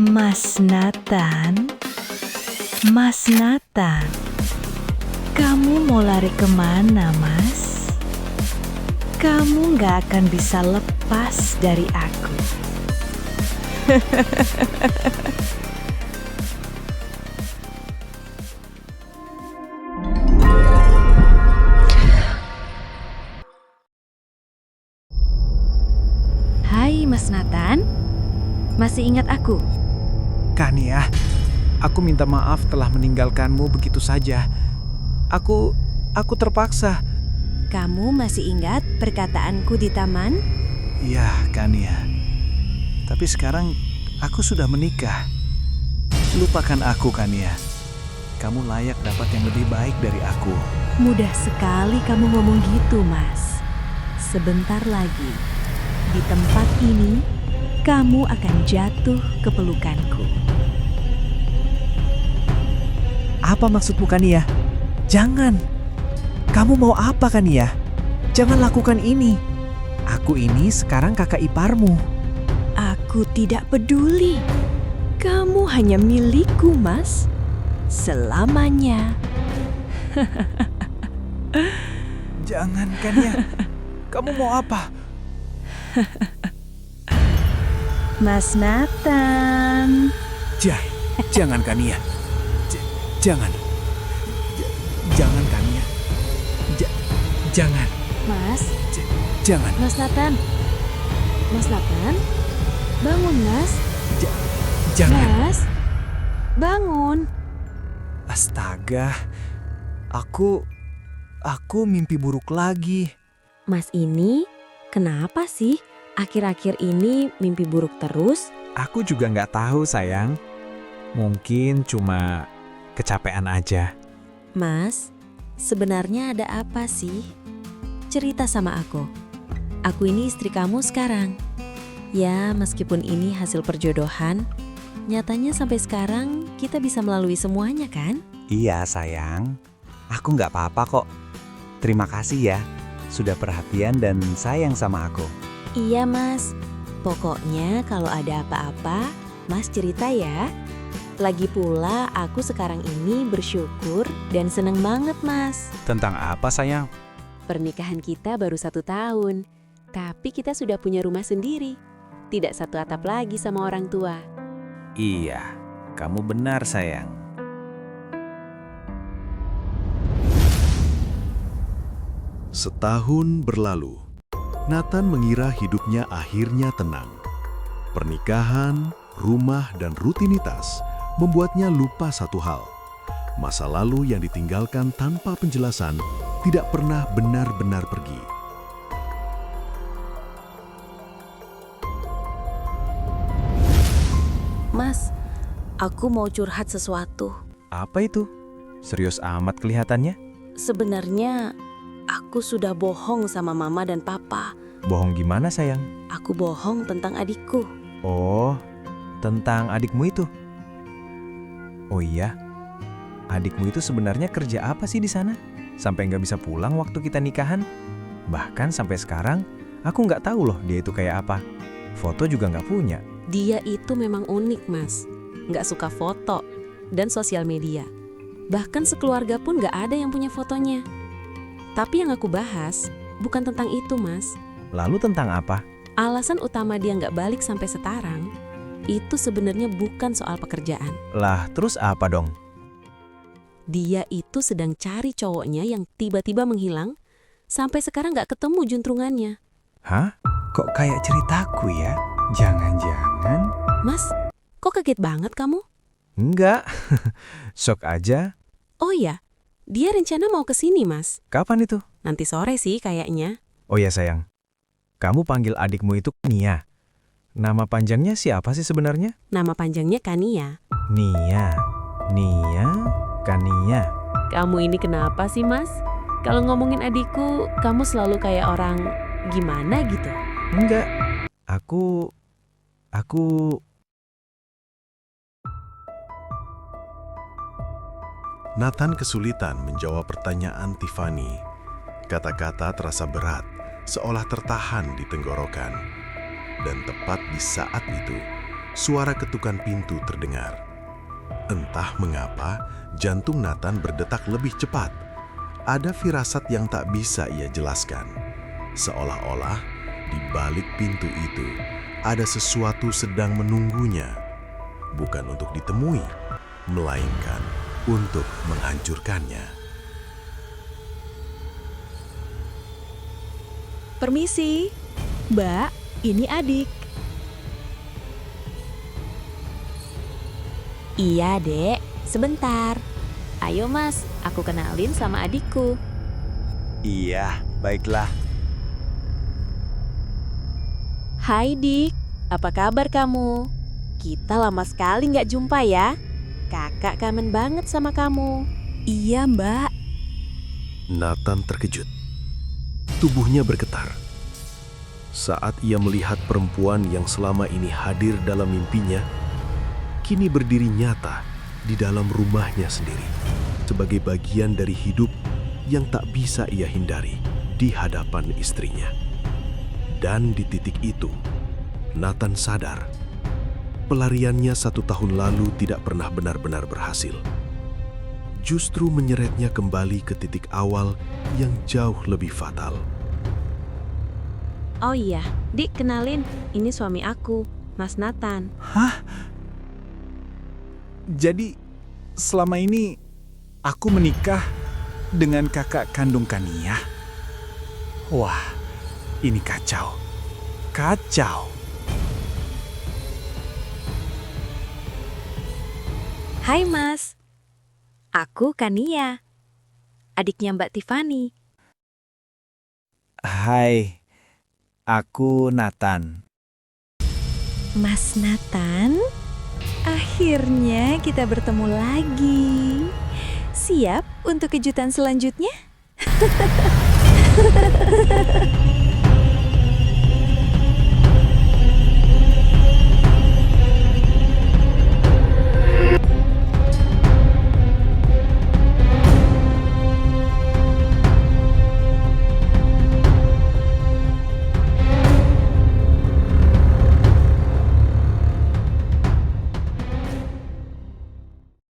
Mas Nathan, Mas Nathan, kamu mau lari kemana, Mas? Kamu gak akan bisa lepas dari aku. Hai Mas Nathan, masih ingat aku? Kania, aku minta maaf telah meninggalkanmu begitu saja. Aku terpaksa. Kamu masih ingat perkataanku di taman? Ya, Kania. Tapi sekarang aku sudah menikah. Lupakan aku, Kania. Kamu layak dapat yang lebih baik dari aku. Mudah sekali kamu ngomong gitu, Mas. Sebentar lagi, di tempat ini, kamu akan jatuh ke pelukanku. Apa maksudmu, Kania? Jangan. Kamu mau apa, Kania? Jangan lakukan ini. Aku ini sekarang kakak iparmu. Aku tidak peduli. Kamu hanya milikku, Mas. Selamanya. Jangan, Kania. Kamu mau apa? Mas Nathan. Jangan, Kania. Jangan. Jangan, Kania. Jangan. Mas, Jangan. Mas Nathan. Mas Nathan, bangun, Mas. Jangan. Mas, bangun. Astaga. Aku mimpi buruk lagi. Mas ini, kenapa sih akhir-akhir ini mimpi buruk terus? Aku juga nggak tahu, sayang. Mungkin cuma kecapean aja. Mas, sebenarnya ada apa sih? Cerita sama aku. Aku ini istri kamu sekarang. Ya, meskipun ini hasil perjodohan, nyatanya sampai sekarang kita bisa melalui semuanya kan? Iya, sayang. Aku nggak apa-apa kok. Terima kasih ya, sudah perhatian dan sayang sama aku. Iya, Mas. Pokoknya kalau ada apa-apa, Mas cerita ya. Lagi pula aku sekarang ini bersyukur dan seneng banget, Mas. Tentang apa, sayang? Pernikahan kita baru 1 tahun, tapi kita sudah punya rumah sendiri. Tidak satu atap lagi sama orang tua. Iya, kamu benar, sayang. Setahun berlalu, Nathan mengira hidupnya akhirnya tenang. Pernikahan, rumah, dan rutinitas membuatnya lupa satu hal. Masa lalu yang ditinggalkan tanpa penjelasan tidak pernah benar-benar pergi. Mas, aku mau curhat sesuatu. Apa itu? Serius amat kelihatannya? Sebenarnya, aku sudah bohong sama mama dan papa. Bohong gimana, sayang? Aku bohong tentang adikku. Oh, tentang adikmu itu. Oh iya, adikmu itu sebenarnya kerja apa sih di sana? Sampai nggak bisa pulang waktu kita nikahan? Bahkan sampai sekarang, aku nggak tahu loh dia itu kayak apa. Foto juga nggak punya. Dia itu memang unik, Mas. Nggak suka foto dan sosial media. Bahkan sekeluarga pun nggak ada yang punya fotonya. Tapi yang aku bahas bukan tentang itu, Mas. Lalu tentang apa? Alasan utama dia nggak balik sampai sekarang, itu sebenarnya bukan soal pekerjaan. Lah, terus apa dong? Dia itu sedang cari cowoknya yang tiba-tiba menghilang, sampai sekarang nggak ketemu juntrungannya. Hah? Kok kayak ceritaku ya? Jangan-jangan... Mas, kok kaget banget kamu? Enggak, shock aja. Oh iya, dia rencana mau ke sini, Mas. Kapan itu? Nanti sore sih kayaknya. Oh ya sayang, kamu panggil adikmu itu Nia. Nama panjangnya siapa sih sebenarnya? Nama panjangnya Kania. Nia, Kania. Kamu ini kenapa sih, Mas? Kalau ngomongin adikku, kamu selalu kayak orang gimana gitu. Enggak, aku... Nathan kesulitan menjawab pertanyaan Tiffany. Kata-kata terasa berat, seolah tertahan di tenggorokan. Dan tepat di saat itu, suara ketukan pintu terdengar. Entah mengapa, jantung Nathan berdetak lebih cepat. Ada firasat yang tak bisa ia jelaskan. Seolah-olah di balik pintu itu ada sesuatu sedang menunggunya. Bukan untuk ditemui, melainkan untuk menghancurkannya. Permisi, Mbak, ini adik. Iya, Dek. Sebentar. Ayo, Mas. Aku kenalin sama adikku. Iya, baiklah. Hai, Dik. Apa kabar kamu? Kita lama sekali nggak jumpa ya. Kakak kangen banget sama kamu. Iya, Mbak. Nathan terkejut. Tubuhnya bergetar. Saat ia melihat perempuan yang selama ini hadir dalam mimpinya, kini berdiri nyata di dalam rumahnya sendiri, sebagai bagian dari hidup yang tak bisa ia hindari di hadapan istrinya. Dan di titik itu, Nathan sadar, pelariannya 1 tahun lalu tidak pernah benar-benar berhasil. Justru menyeretnya kembali ke titik awal yang jauh lebih fatal. Oh iya, Dik, kenalin. Ini suami aku, Mas Nathan. Jadi, selama ini aku menikah dengan kakak kandung Kania. Wah, ini kacau. Kacau. Hai, Mas. Aku Kania, adiknya Mbak Tiffany. Hai, aku Nathan. Mas Nathan, akhirnya kita bertemu lagi. Siap untuk kejutan selanjutnya?